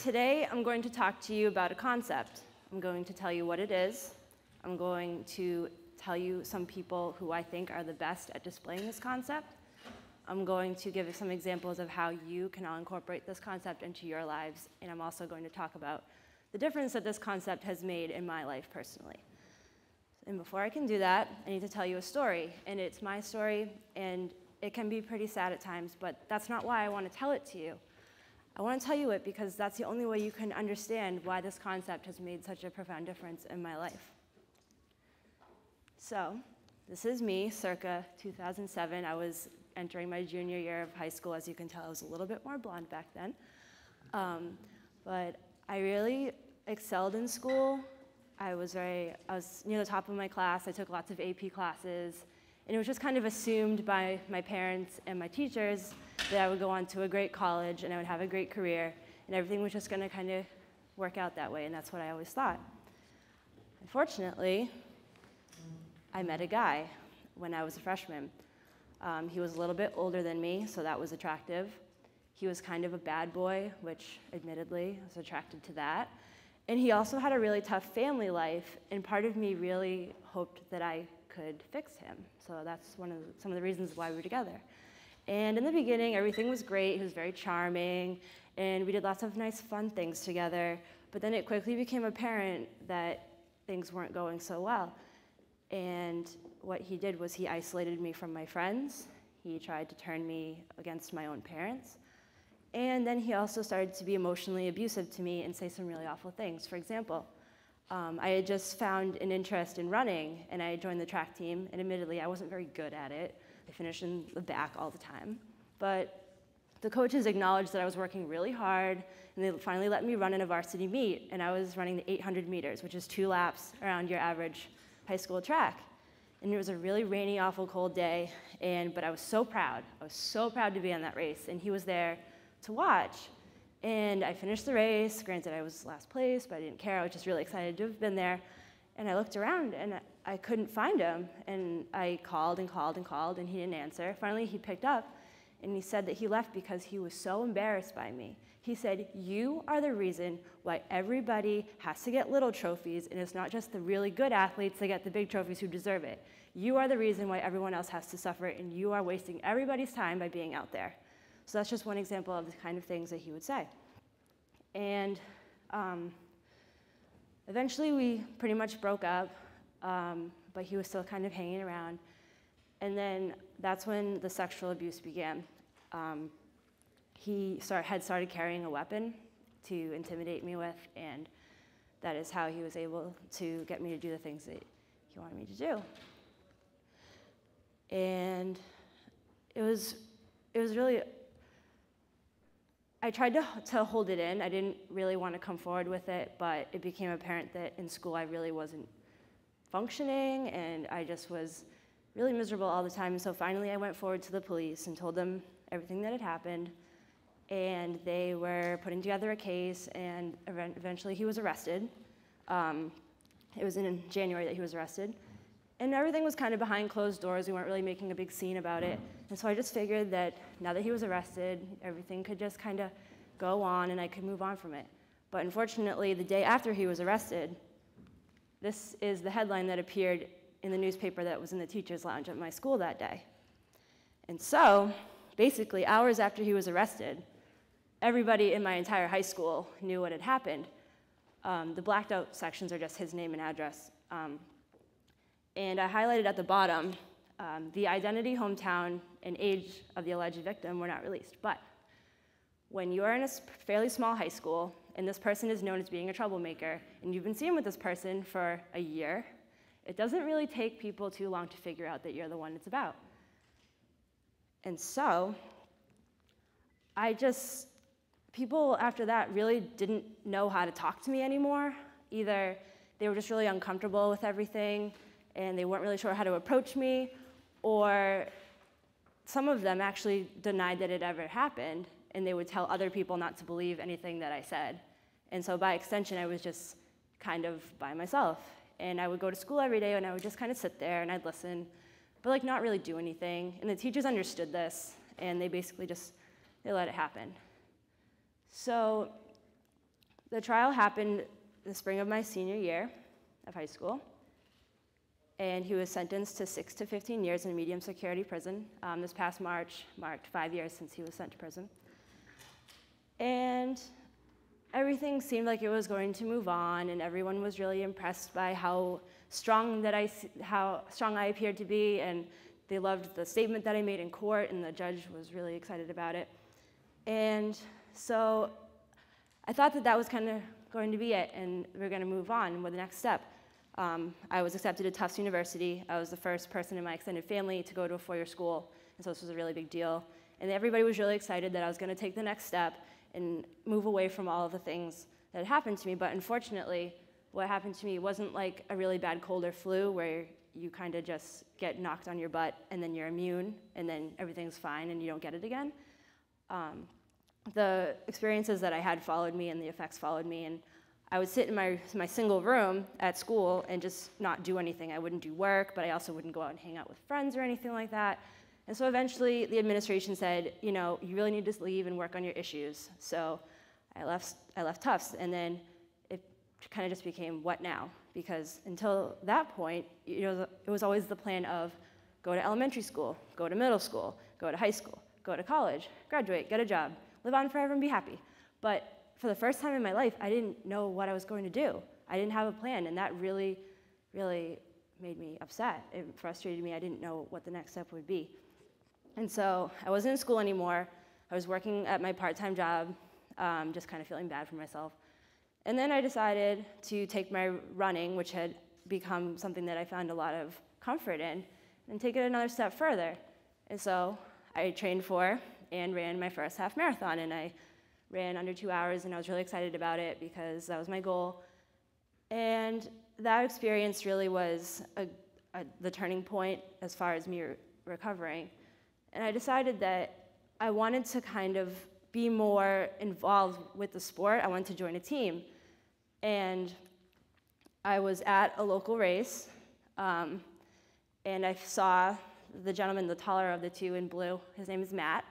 Today, I'm going to talk to you about a concept. I'm going to tell you what it is. I'm going to tell you some people who I think are the best at displaying this concept. I'm going to give you some examples of how you can all incorporate this concept into your lives, and I'm also going to talk about the difference that this concept has made in my life personally. And before I can do that, I need to tell you a story, and it's my story, and it can be pretty sad at times, but that's not why I want to tell it to you. I want to tell you it because that's the only way you can understand why this concept has made such a profound difference in my life. So, this is me, circa 2007. I was entering my junior year of high school. As you can tell, I was a little bit more blonde back then. But I really excelled in school. I was near the top of my class. I took lots of AP classes. And it was just kind of assumed by my parents and my teachers that I would go on to a great college and I would have a great career. And everything was just going to kind of work out that way. And that's what I always thought. Unfortunately, I met a guy when I was a freshman. He was a little bit older than me, so that was attractive. He was kind of a bad boy, which admittedly I was attracted to that. And he also had a really tough family life, and part of me really hoped that I could fix him. So that's some of the reasons why we were together. And in the beginning, everything was great. He was very charming, and we did lots of nice, fun things together. But then it quickly became apparent that things weren't going so well. And what he did was he isolated me from my friends. He tried to turn me against my own parents. And then he also started to be emotionally abusive to me and say some really awful things. For example, I had just found an interest in running, and I joined the track team, and admittedly, I wasn't very good at it. I finished in the back all the time. But the coaches acknowledged that I was working really hard, and they finally let me run in a varsity meet, and I was running the 800 meters, which is 2 laps around your average high school track. And it was a really rainy, awful, cold day, but I was so proud. I was so proud to be on that race, and he was there to watch. And I finished the race. Granted, I was last place, but I didn't care. I was just really excited to have been there. And I looked around, and I couldn't find him. And I called and called and called, and he didn't answer. Finally, he picked up, and he said that he left because he was so embarrassed by me. He said, "You are the reason why everybody has to get little trophies, and it's not just the really good athletes that get the big trophies who deserve it. You are the reason why everyone else has to suffer, and you are wasting everybody's time by being out there." So that's just one example of the kind of things that he would say. And eventually we pretty much broke up, but he was still kind of hanging around. And then that's when the sexual abuse began. He had started carrying a weapon to intimidate me with, and that is how he was able to get me to do the things that he wanted me to do. And it was really, I tried to hold it in. I didn't really want to come forward with it, but it became apparent that in school I really wasn't functioning, and I just was really miserable all the time. And so finally I went forward to the police and told them everything that had happened, and they were putting together a case, and eventually he was arrested. It was in January that he was arrested. And everything was kind of behind closed doors. We weren't really making a big scene about it. And so I just figured that now that he was arrested, everything could just kind of go on and I could move on from it. But unfortunately, the day after he was arrested, this is the headline that appeared in the newspaper that was in the teacher's lounge at my school that day. And so, basically, hours after he was arrested, everybody in my entire high school knew what had happened. The blacked out sections are just his name and address. And I highlighted at the bottom, the identity, hometown, and age of the alleged victim were not released. But when you are in a fairly small high school, and this person is known as being a troublemaker, and you've been seen with this person for a year, it doesn't really take people too long to figure out that you're the one it's about. And so, people after that really didn't know how to talk to me anymore. Either they were just really uncomfortable with everything, and they weren't really sure how to approach me, or some of them actually denied that it ever happened, and they would tell other people not to believe anything that I said. And so by extension, I was just kind of by myself. And I would go to school every day, and I would just kind of sit there, and I'd listen, but like not really do anything. And the teachers understood this, and they basically they let it happen. So The trial happened the spring of my senior year of high school, and he was sentenced to 6 to 15 years in medium security prison. This past March marked 5 years since he was sent to prison. And everything seemed like it was going to move on, and everyone was really impressed by how strong I appeared to be, and they loved the statement that I made in court, and the judge was really excited about it. And so I thought that that was kind of going to be it, and we were going to move on with the next step. I was accepted to Tufts University. I was the first person in my extended family to go to a four-year school, and so this was a really big deal. And everybody was really excited that I was going to take the next step and move away from all of the things that had happened to me. But unfortunately, what happened to me wasn't like a really bad cold or flu where you kind of just get knocked on your butt and then you're immune and then everything's fine and you don't get it again. The experiences that I had followed me and the effects followed me, and I would sit in my single room at school and just not do anything. I wouldn't do work, but I also wouldn't go out and hang out with friends or anything like that. And so eventually the administration said, you know, you really need to leave and work on your issues. So I left Tufts, and then it kind of just became, what now? Because until that point, you know, it was always the plan of go to elementary school, go to middle school, go to high school, go to college, graduate, get a job, live on forever and be happy. But for the first time in my life, I didn't know what I was going to do. I didn't have a plan, and that really, really made me upset. It frustrated me. I didn't know what the next step would be. And so I wasn't in school anymore. I was working at my part-time job, just kind of feeling bad for myself. And then I decided to take my running, which had become something that I found a lot of comfort in, and take it another step further. And so I trained for and ran my first half marathon, and I ran under 2 hours, and I was really excited about it because that was my goal. And that experience really was the turning point as far as me recovering. And I decided that I wanted to kind of be more involved with the sport. I wanted to join a team. And I was at a local race, and I saw the gentleman, the taller of the two in blue. His name is Matt.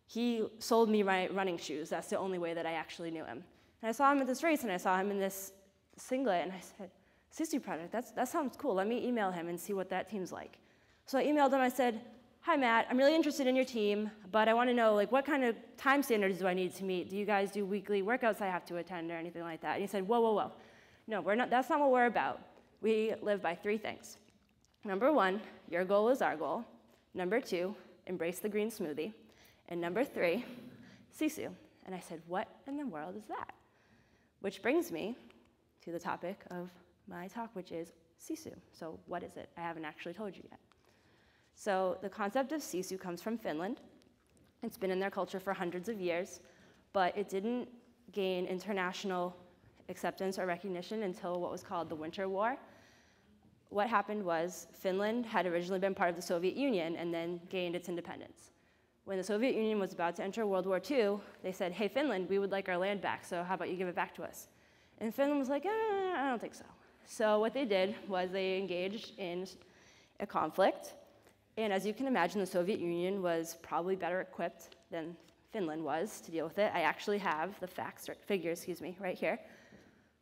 He sold me my running shoes. That's the only way that I actually knew him. And I saw him at this race, and I saw him in this singlet, and I said, Sisu Project, that sounds cool. Let me email him and see what that team's like. So I emailed him. I said, hi, Matt. I'm really interested in your team, but I want to know, like, what kind of time standards do I need to meet? Do you guys do weekly workouts I have to attend or anything like that? And he said, whoa, whoa, whoa. No, we're not. That's not what we're about. We live by 3 things. Number 1, your goal is our goal. Number 2, embrace the green smoothie. And number 3, Sisu. And I said, what in the world is that? Which brings me to the topic of my talk, which is Sisu. So what is it? I haven't actually told you yet. So the concept of Sisu comes from Finland. It's been in their culture for hundreds of years, but it didn't gain international acceptance or recognition until what was called the Winter War. What happened was Finland had originally been part of the Soviet Union and then gained its independence. When the Soviet Union was about to enter World War II, they said, hey, Finland, we would like our land back, so how about you give it back to us? And Finland was like, I don't think so. So what they did was they engaged in a conflict. And as you can imagine, the Soviet Union was probably better equipped than Finland was to deal with it. I actually have the figures, right here.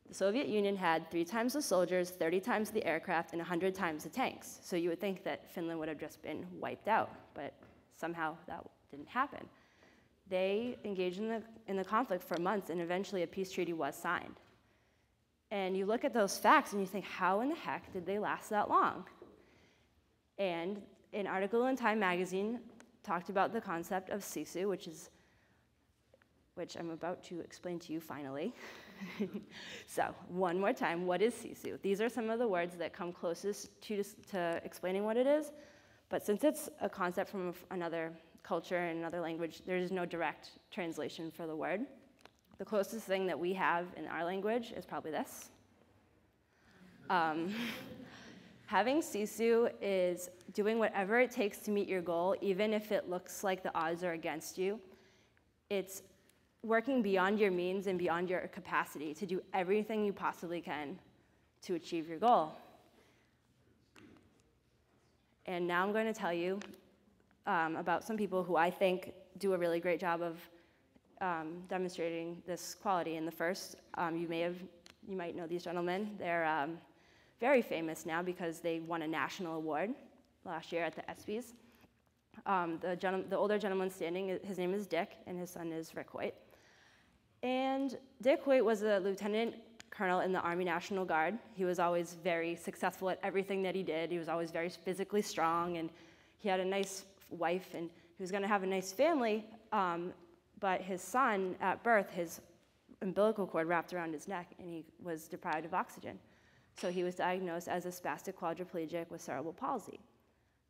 The Soviet Union had 3 times the soldiers, 30 times the aircraft, and 100 times the tanks. So you would think that Finland would have just been wiped out, but somehow that didn't happen. They engaged in the conflict for months, and eventually a peace treaty was signed. And you look at those facts, and you think, how in the heck did they last that long? And an article in Time magazine talked about the concept of Sisu, which I'm about to explain to you finally. So, one more time, what is Sisu? These are some of the words that come closest to explaining what it is, but since it's a concept from another culture and another language, there is no direct translation for the word. The closest thing that we have in our language is probably this. Having Sisu is doing whatever it takes to meet your goal, even if it looks like the odds are against you. It's working beyond your means and beyond your capacity to do everything you possibly can to achieve your goal. And now I'm going to tell you about some people who I think do a really great job of demonstrating this quality. And the first, you might know these gentlemen. They're very famous now because they won a national award last year at the ESPYs. The older gentleman standing, his name is Dick, and his son is Rick Hoyt. And Dick Hoyt was a lieutenant colonel in the Army National Guard. He was always very successful at everything that he did. He was always very physically strong, and he had a nice wife, and he was going to have a nice family, but his son, at birth, his umbilical cord wrapped around his neck, and he was deprived of oxygen. So he was diagnosed as a spastic quadriplegic with cerebral palsy.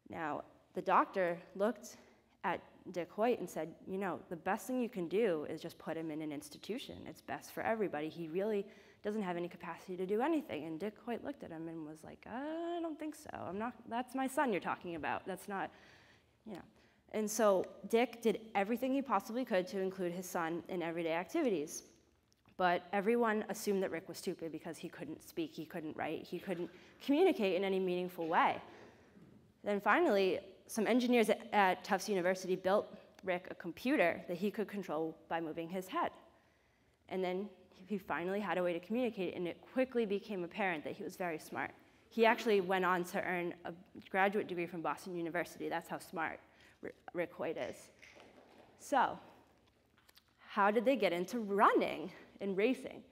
Now, the doctor looked at Dick Hoyt and said, you know, the best thing you can do is just put him in an institution. It's best for everybody. He really doesn't have any capacity to do anything. And Dick Hoyt looked at him and was like, I don't think so. That's my son you're talking about. That's not, you know. And so Dick did everything he possibly could to include his son in everyday activities. But everyone assumed that Rick was stupid because he couldn't speak, he couldn't write, he couldn't communicate in any meaningful way. Then finally, some engineers at Tufts University built Rick a computer that he could control by moving his head. And then he finally had a way to communicate, and it quickly became apparent that he was very smart. He actually went on to earn a graduate degree from Boston University. That's how smart Rick Hoyt is. So, how did they get into running and racing?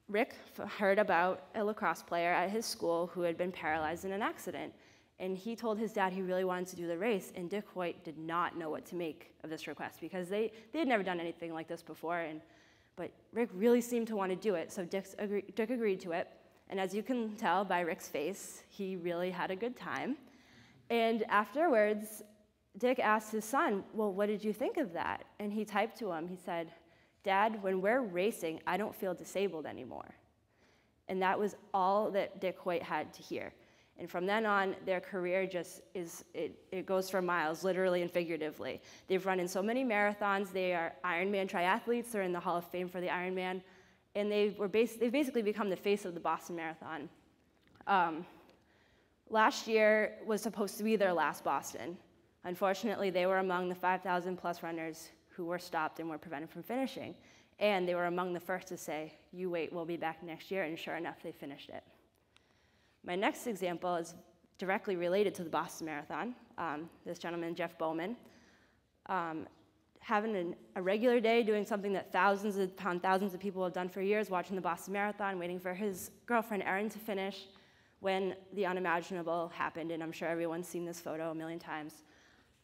Rick heard about a lacrosse player at his school who had been paralyzed in an accident. And he told his dad he really wanted to do the race, and Dick Hoyt did not know what to make of this request because they had never done anything like this before, but Rick really seemed to want to do it, so Dick agreed to it. And as you can tell by Rick's face, he really had a good time. And afterwards, Dick asked his son, well, what did you think of that? And he typed to him, he said, Dad, when we're racing, I don't feel disabled anymore. And that was all that Dick Hoyt had to hear. And from then on, their career just it goes for miles, literally and figuratively. They've run in so many marathons. They are Ironman triathletes. They're in the Hall of Fame for the Ironman. And they've basically become the face of the Boston Marathon. Last year was supposed to be their last Boston. Unfortunately, they were among the 5,000 plus runners who were stopped and were prevented from finishing. And they were among the first to say, you wait, we'll be back next year. And sure enough, they finished it. My next example is directly related to the Boston Marathon. This gentleman, Jeff Bauman, having a regular day doing something that thousands upon thousands of people have done for years, watching the Boston Marathon, waiting for his girlfriend Erin to finish when the unimaginable happened, and I'm sure everyone's seen this photo a million times.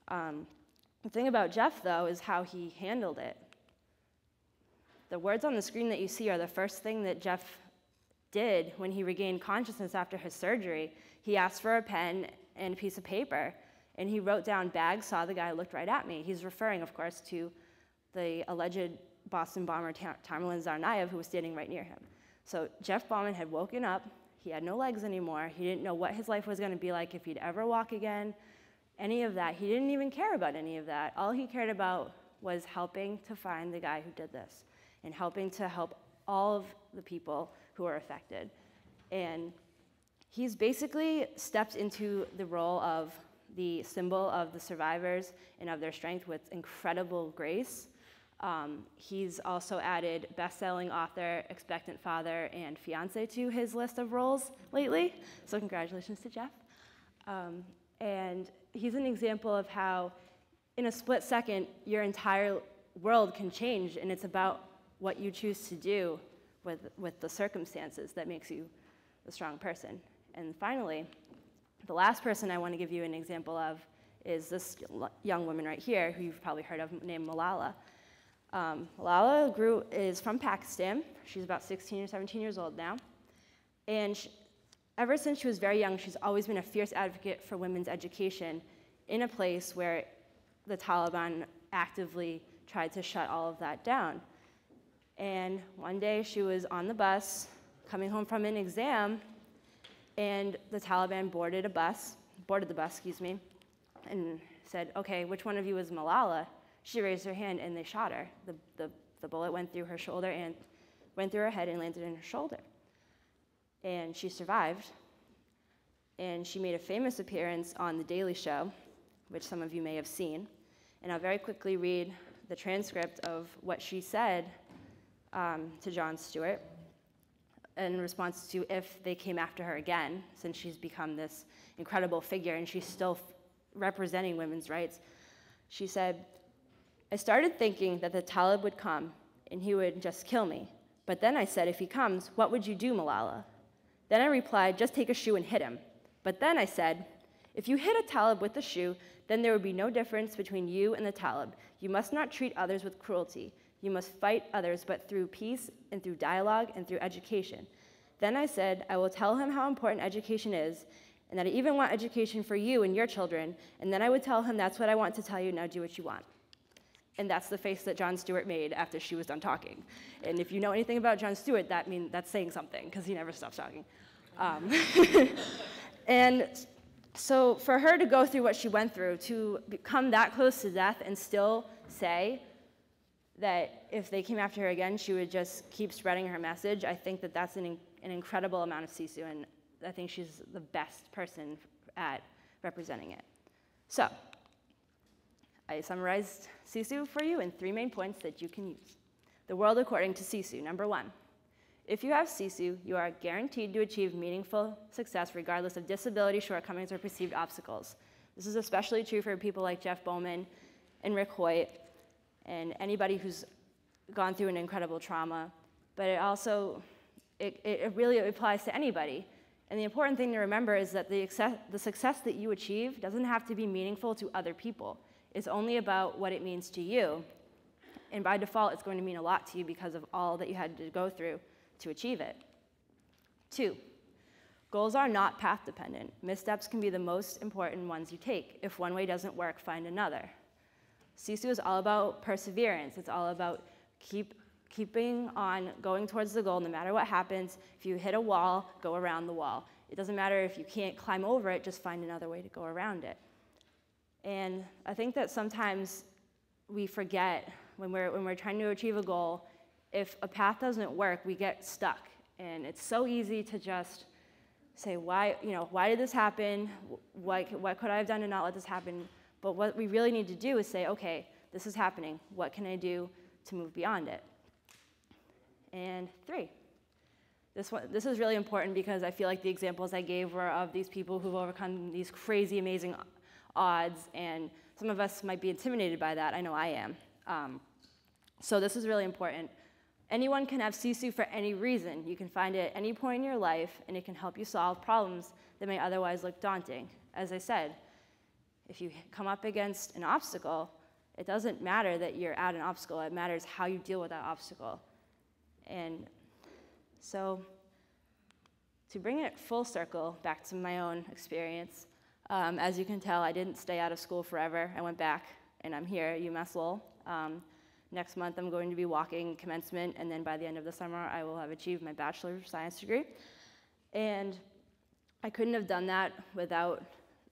The thing about Jeff, though, is how he handled it. The words on the screen that you see are the first thing that Jeff did when he regained consciousness after his surgery. He asked for a pen and a piece of paper, and he wrote down, "Bag, saw the guy, looked right at me." He's referring, of course, to the alleged Boston bomber Tamerlan Tsarnaev, who was standing right near him. So Jeff Bauman had woken up. He had no legs anymore. He didn't know what his life was going to be like, if he'd ever walk again, any of that. He didn't even care about any of that. All he cared about was helping to find the guy who did this and helping to help all of the people who are affected. And he's basically stepped into the role of the symbol of the survivors and of their strength with incredible grace. He's also added best-selling author, expectant father, and fiance to his list of roles lately. So congratulations to Jeff. And he's an example of how, in a split second, your entire world can change, and it's about what you choose to do with the circumstances that makes you a strong person. And finally, the last person I want to give you an example of is this young woman right here, who you've probably heard of, named Malala. Malala is from Pakistan. She's about 16 or 17 years old now. And ever since she was very young, she's always been a fierce advocate for women's education in a place where the Taliban actively tried to shut all of that down. And one day she was on the bus, coming home from an exam, and the Taliban boarded the bus, and said, "Okay, which one of you is Malala?" She raised her hand, and they shot her. The bullet went through her shoulder and went through her head and landed in her shoulder. And she survived. And she made a famous appearance on The Daily Show, which some of you may have seen. And I'll very quickly read the transcript of what she said to Jon Stewart in response to if they came after her again, since she's become this incredible figure and she's still representing women's rights. She said, "I started thinking that the Talib would come and he would just kill me. But then I said, if he comes, what would you do, Malala? Then I replied, just take a shoe and hit him. But then I said, if you hit a Talib with a shoe, then there would be no difference between you and the Talib. You must not treat others with cruelty. You must fight others, but through peace and through dialogue and through education. Then I said, I will tell him how important education is, and that I even want education for you and your children, and then I would tell him that's what I want to tell you, now do what you want." And that's the face that Jon Stewart made after she was done talking. And if you know anything about Jon Stewart, that's saying something, because he never stops talking. And so for her to go through what she went through, to come that close to death and still say that if they came after her again, she would just keep spreading her message, I think that that's an incredible amount of Sisu, and I think she's the best person at representing it. So, I summarized Sisu for you in 3 main points that you can use. The world according to Sisu. Number 1, if you have Sisu, you are guaranteed to achieve meaningful success regardless of disability, shortcomings, or perceived obstacles. This is especially true for people like Jeff Bauman and Rick Hoyt, and anybody who's gone through an incredible trauma, but it really applies to anybody. And the important thing to remember is that the success that you achieve doesn't have to be meaningful to other people. It's only about what it means to you, and by default, it's going to mean a lot to you because of all that you had to go through to achieve it. 2, goals are not path dependent. Missteps can be the most important ones you take. If one way doesn't work, find another. Sisu is all about perseverance. It's all about keeping on going towards the goal no matter what happens. If you hit a wall, go around the wall. It doesn't matter if you can't climb over it, just find another way to go around it. And I think that sometimes we forget when we're trying to achieve a goal, if a path doesn't work, we get stuck. And it's so easy to just say, why did this happen? What could I have done to not let this happen? But what we really need to do is say, okay, this is happening. What can I do to move beyond it? And 3, this is really important because I feel like the examples I gave were of these people who've overcome these crazy, amazing odds, and some of us might be intimidated by that. I know I am. So this is really important. Anyone can have Sisu for any reason. You can find it at any point in your life, and it can help you solve problems that may otherwise look daunting. As I said, if you come up against an obstacle, it doesn't matter that you're at an obstacle. It matters how you deal with that obstacle. And so to bring it full circle back to my own experience, as you can tell, I didn't stay out of school forever. I went back, and I'm here at UMass Lowell. Next month, I'm going to be walking commencement, and then by the end of the summer, I will have achieved my Bachelor of Science degree. And I couldn't have done that without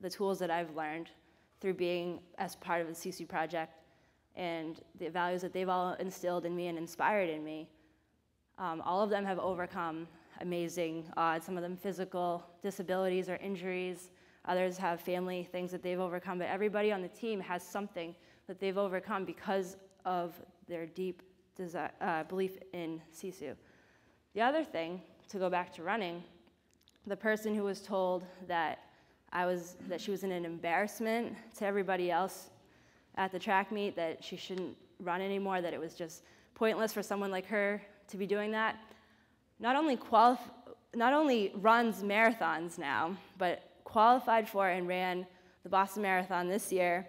the tools that I've learned through being as part of the Sisu project and the values that they've all instilled in me and inspired in me. All of them have overcome amazing odds, some of them physical disabilities or injuries. Others have family things that they've overcome, but everybody on the team has something that they've overcome because of their deep belief in Sisu. The other thing, to go back to running, the person who was told that she was an embarrassment to everybody else at the track meet, that she shouldn't run anymore, that it was just pointless for someone like her to be doing that, not only runs marathons now, but qualified for and ran the Boston Marathon this year.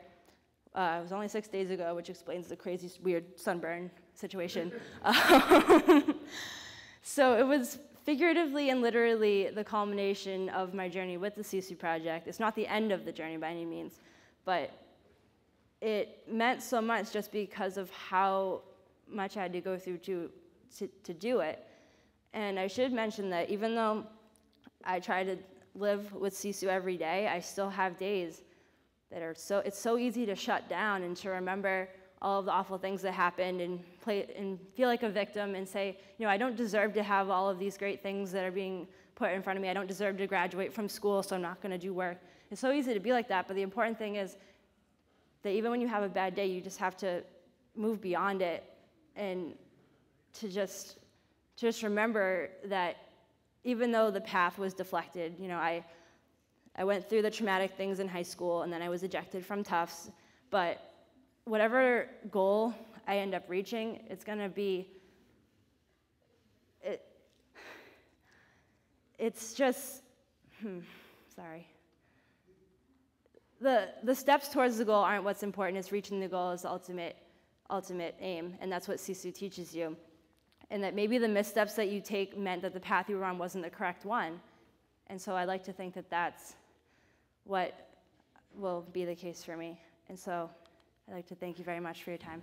It was only 6 days ago, which explains the crazy, weird sunburn situation. So it was figuratively and literally the culmination of my journey with the Sisu project. It's not the end of the journey by any means, but it meant so much just because of how much I had to go through to do it. And I should mention that even though I try to live with Sisu every day, I still have days that are it's so easy to shut down and to remember all of the awful things that happened and feel like a victim and say, I don't deserve to have all of these great things that are being put in front of me. I don't deserve to graduate from school, so I'm not going to do work. It's so easy to be like that, but the important thing is that even when you have a bad day, you just have to move beyond it and to just remember that even though the path was deflected, I went through the traumatic things in high school, and then I was ejected from Tufts, but whatever goal I end up reaching, it's going to be, it's just, sorry. The steps towards the goal aren't what's important. It's reaching the goal is the ultimate aim, and that's what Sisu teaches you. And that maybe the missteps that you take meant that the path you were on wasn't the correct one. And so I like to think that that's what will be the case for me. And so I'd like to thank you very much for your time.